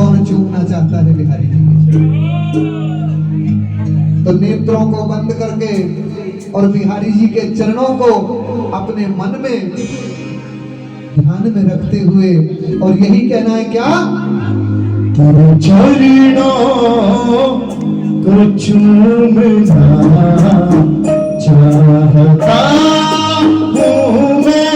कौन चूमना चाहता है बिहारी जी के चरण? तो नेत्रों को बंद करके और बिहारी जी के चरणों को अपने मन में ध्यान में रखते हुए और यही कहना है क्या, तेरे चरणों को चूमना चाहता हूँ मैं,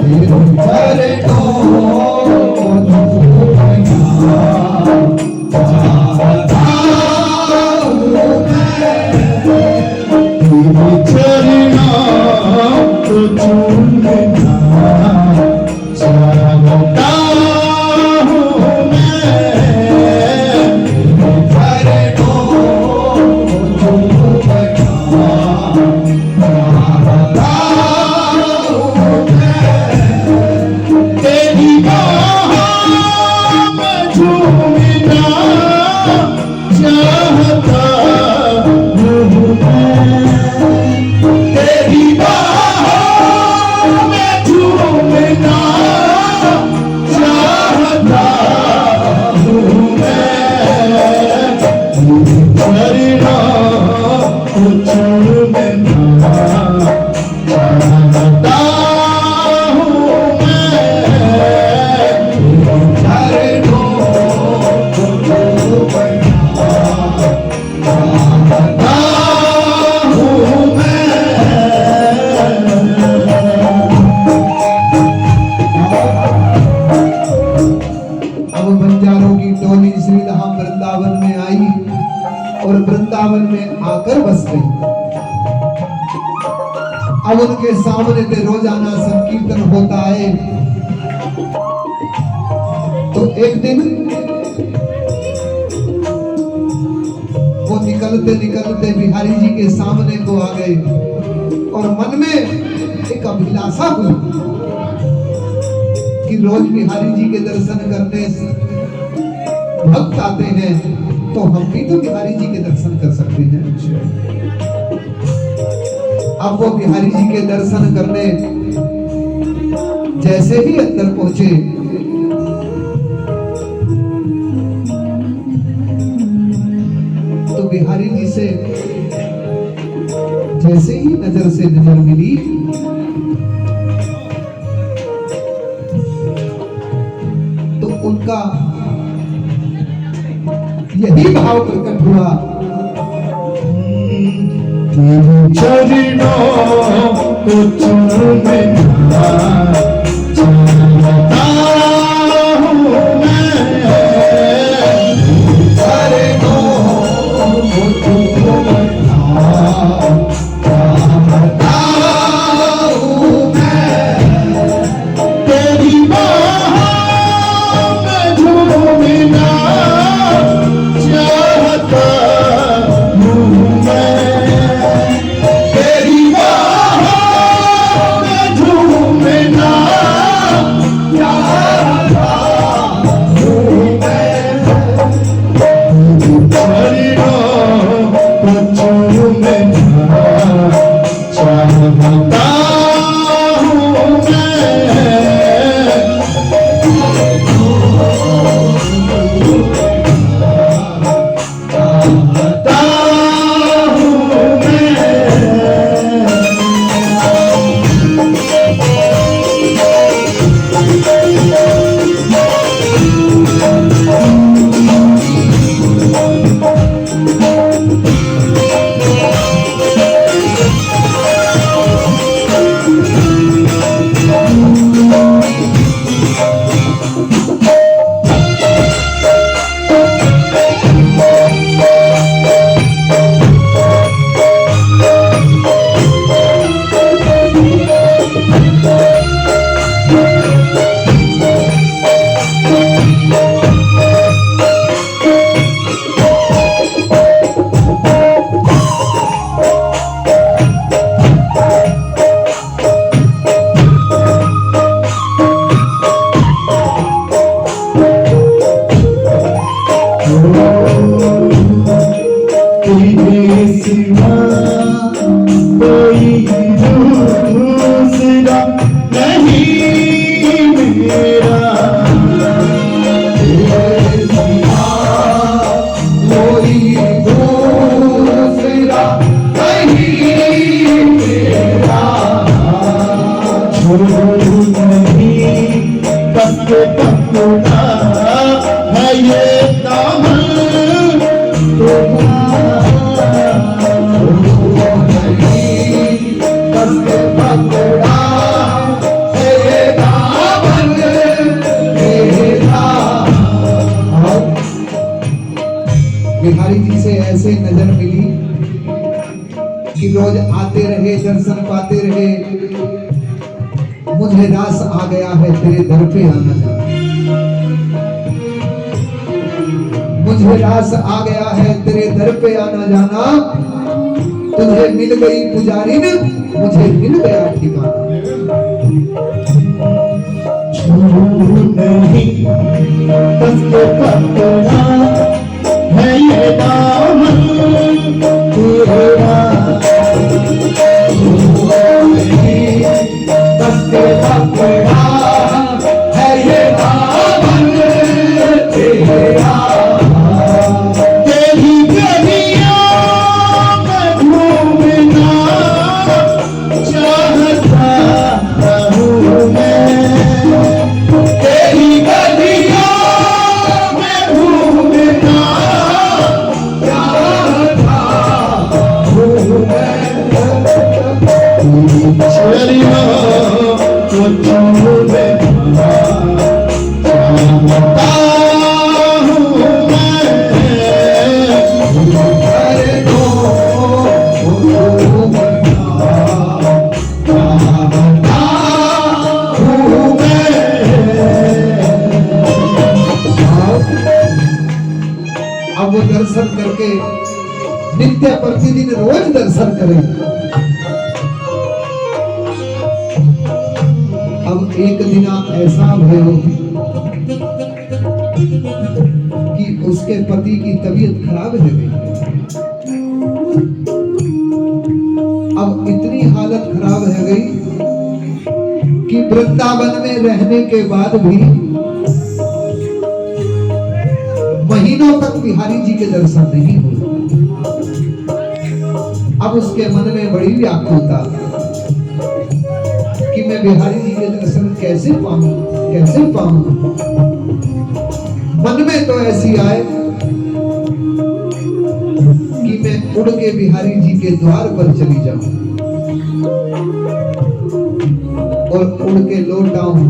तेरे चरणों को चूमना चाहता हूँ मैं, तेरे चरणों को चूमना चाहता अब उनके सामने पे रोजाना संकीर्तन होता है। तो एक दिन वो निकलते निकलते बिहारी जी के सामने को आ गए और मन में एक अभिलाषा हुई कि रोज बिहारी जी के दर्शन करने भक्त आते हैं, तो हम भी तो बिहारी जी के दर्शन कर सकते हैं। अब वो बिहारी जी के दर्शन करने जैसे ही अंदर पहुंचे, तो बिहारी जी से जैसे ही नजर से नजर मिली, तो उनका यही भाव प्रकट हुआ, तेरे चरणों को चूमना चाहता हूँ मैं, चरणों को चूमना चाहता हूँ मैं, तेरी बाहों में झूमना चाहता हूँ मैं, पकड़ा है ये दामन बिहारी जी से ऐसे नजर मिली कि रोज आते रहे, दर्शन पाते रहे। मुझे रास आ गया है तेरे दर पे आना जाना, मुझे रास आ गया है तेरे दर पे आना जाना। तुझे मिल गई पुजारी ने, मुझे मिल गया ठिकाना। नहीं कसके पकड़ा है ये दामन तेरा कसके पकड़ा है ये दामन तेरा। तेरी गलियां में घूमना चाहता हूँ मैं, तेरी गलियां में घूमना चाहता हूँ मैं, चलिया तो चूमे चाहता हूँ मैं। अरे तो अब वो दर्शन करके नित्य प्रतिदिन रोज दर्शन करें। अब एक दिन ऐसा भयो कि उसके पति की तबीयत खराब हो गई। अब इतनी हालत खराब हो गई कि वृंदावन में रहने के बाद भी महीनों तक बिहारी जी के दर्शन नहीं हुए। अब उसके मन में बड़ी व्याकुलता कि मैं बिहारी जी के दर्शन कैसे पाऊं, कैसे पाऊं। मन में तो ऐसी आए कि मैं उड़ के बिहारी जी के द्वार पर चली जाऊं और उड़ के लौट आऊं,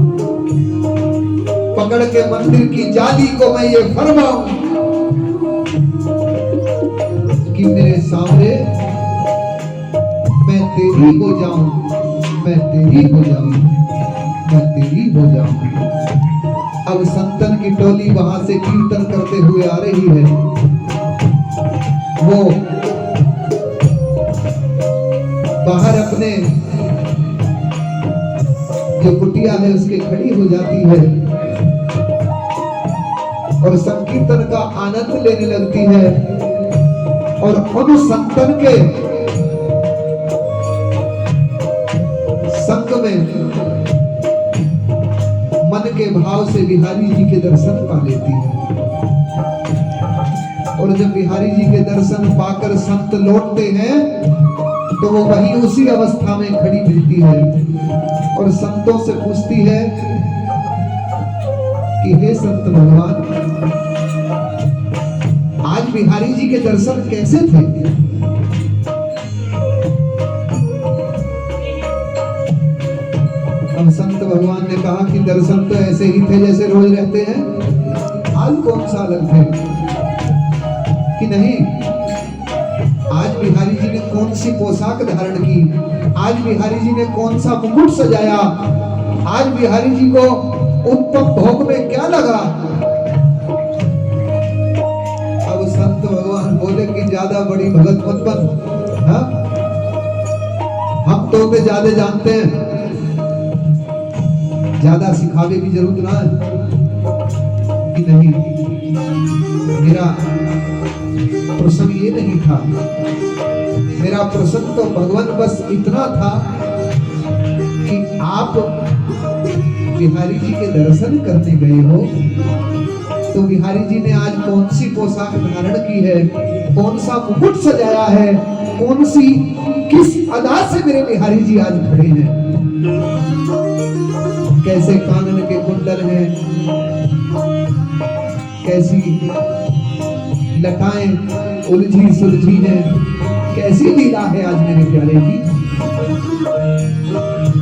पकड़ के मंदिर की जाली को मैं ये फरमाऊं कि मेरे सामने मैं तेरी हो जाऊं, मैं तेरी हो जाऊं, मैं तेरी हो जाऊं। अब संतन की टोली वहां से कीर्तन करते हुए आ रही है। वो बाहर अपने जो कुटिया है उसके खड़ी हो जाती है और संकीर्तन का आनंद लेने लगती है। और उन संतन के संग में मन के भाव से बिहारी जी के दर्शन पा लेती है। और जब बिहारी जी के दर्शन पाकर संत लौटते हैं तो वो वहीं उसी अवस्था में खड़ी मिलती है और संतों से पूछती है कि हे संत भगवान, आज बिहारी जी के दर्शन कैसे थे? अब संत भगवान ने कहा कि दर्शन तो ऐसे ही थे जैसे रोज रहते हैं। आज कौन सा अलग थे? कि नहीं, आज बिहारी जी ने कौन सी पोशाक धारण की, आज बिहारी जी ने कौन सा मुकुट सजाया, आज बिहारी जी को उत्तम भोग में क्या लगा। अब संत भगवान बोले कि ज्यादा बड़ी भगत मत बन, हाँ? हम तो ज्यादा जानते हैं, ज्यादा सिखावे की जरूरत ना है। कि नहीं, मेरा प्रसंग ये नहीं था, मेरा प्रसंग तो भगवान बस इतना था कि आप बिहारी जी के दर्शन करने गए हो तो बिहारी जी ने आज कौन सी पोशाक धारण की है, कौन सा मुकुट सजाया है, कौन सी किस अदा से मेरे बिहारी जी आज खड़े हैं। कैसे कानन के कुंडल हैं, कैसी लताएं उलझी सुलझी हैं, कैसी लीला है आज मेरे प्यारे की।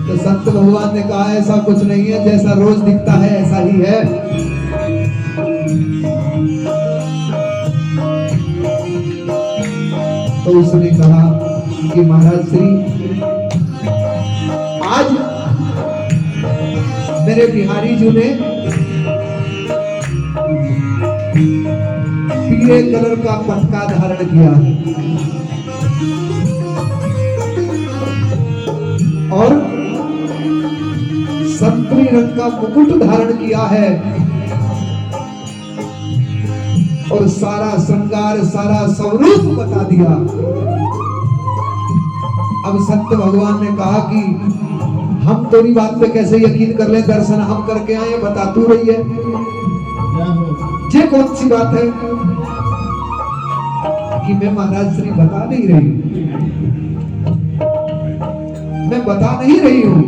तो संत भगवान ने कहा ऐसा कुछ नहीं है, जैसा रोज दिखता है ऐसा ही है। तो उसने कहा कि महाराज श्री आज मेरे बिहारी जी ने पीले कलर का पटका धारण किया है और संतरी रंग का मुकुट धारण किया है और सारा श्रृंगार सारा स्वरूप बता दिया। अब संत भगवान ने कहा कि हम तेरी बात पे कैसे यकीन कर ले, दर्शन हम करके आए, बता तू रही है ये कौन सी बात है कि मैं महाराज श्री बता नहीं रही हूं, मैं बता नहीं रही हूं।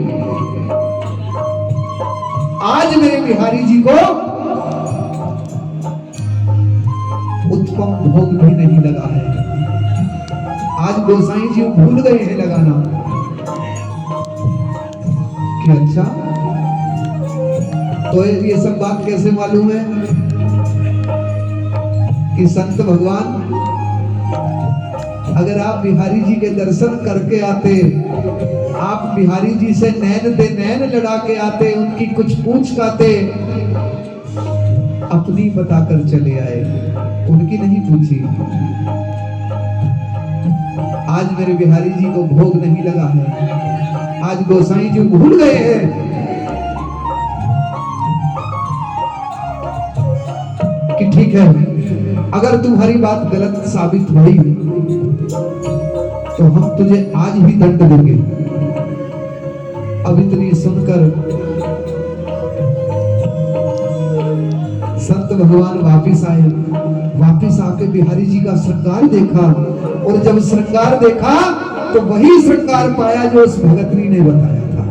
आज मेरे बिहारी जी को उत्तम भोग भी नहीं लगा है, आज गोसाई जी भूल गए हैं लगाना कि अच्छा तो ये सब बात कैसे मालूम है कि संत भगवान अगर आप बिहारी जी के दर्शन करके आते, आप बिहारी जी से नैन दे नैन लड़ा के आते, उनकी कुछ पूछ काते, अपनी बताकर चले आए, उनकी नहीं पूछी। आज मेरे बिहारी जी को भोग नहीं लगा है, आज गोसाई जी भूल गए हैं कि ठीक है अगर तुम्हारी बात गलत साबित हुई तो हम तुझे आज ही दंड देंगे। अब इतनी सुनकर संत भगवान वापिस आए, वापिस आके बिहारी जी का श्रृंगार देखा और जब श्रृंगार देखा तो वही श्रृंगार पाया जो उस भगतनी ने बताया था।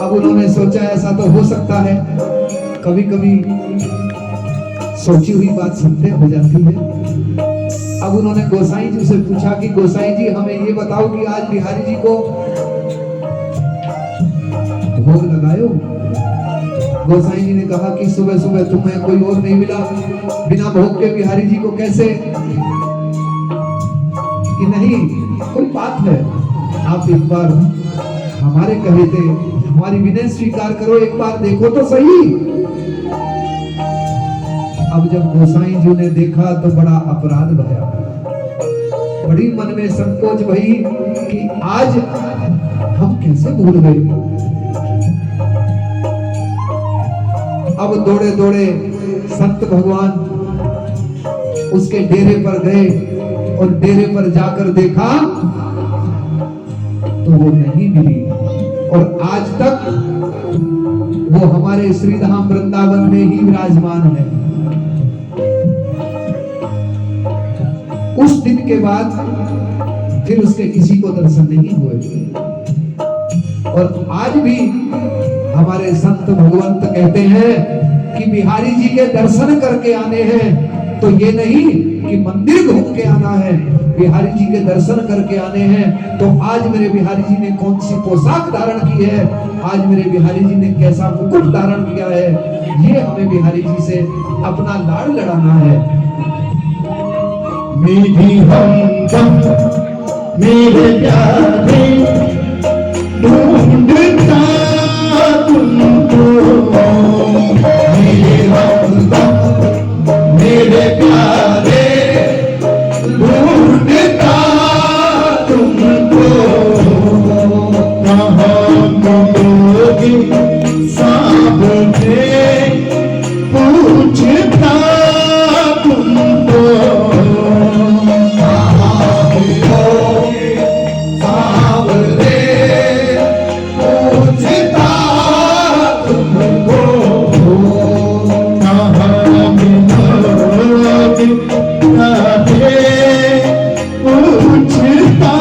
अब उन्होंने सोचा ऐसा तो हो सकता है, कभी कभी सोची हुई बात सत्य हो जाती है। अब उन्होंने गोसाई जी से पूछा कि गोसाई जी हमें ये बताओ कि आज बिहारी जी को भोग लगायो। गोसाई जी ने कहा कि सुबह सुबह तुम्हें कोई और नहीं मिला, बिना भोग के बिहारी जी को कैसे, कि नहीं कोई बात है, आप एक बार हमारे कहे थे, हमारी विनय स्वीकार करो, एक बार देखो तो सही। अब जब गोसाई जी ने देखा तो बड़ा अपराध भया, बड़ी मन में संकोच भई कि आज हम कैसे भूल गए। अब दौड़े दौड़े संत भगवान उसके डेरे पर गए और डेरे पर जाकर देखा तो वो नहीं मिली और आज तक वो हमारे श्रीधाम वृंदावन में ही विराजमान है। उस दिन के बाद फिर उसके किसी को दर्शन नहीं हुए और आज भी हमारे संत भगवंत कहते हैं कि बिहारी जी के दर्शन करके आने हैं, तो ये नहीं कि मंदिर घूम के आना है, बिहारी जी के दर्शन करके आने हैं। तो आज मेरे बिहारी जी ने कौन सी पोशाक धारण की है, आज मेरे बिहारी जी ने कैसा मुकुट धारण किया है, ये हमें बिहारी जी से अपना लाड़ लड़ाना है। मेरी हमदम मेरे प्यारे ढूंढता तुमको, मेरे हमदम मेरे प्यारे ढूंढता तुमको, कहाँ मिलोगी सामने पूछता तुमको, पूछता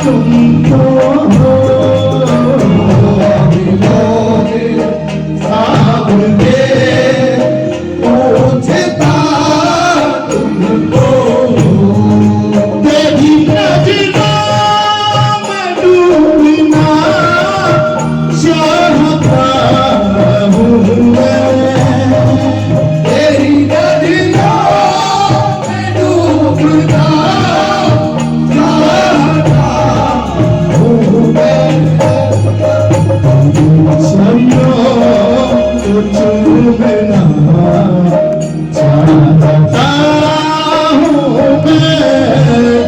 तुमको। चरणों को चूमना चाहता हूँ मैं तेरे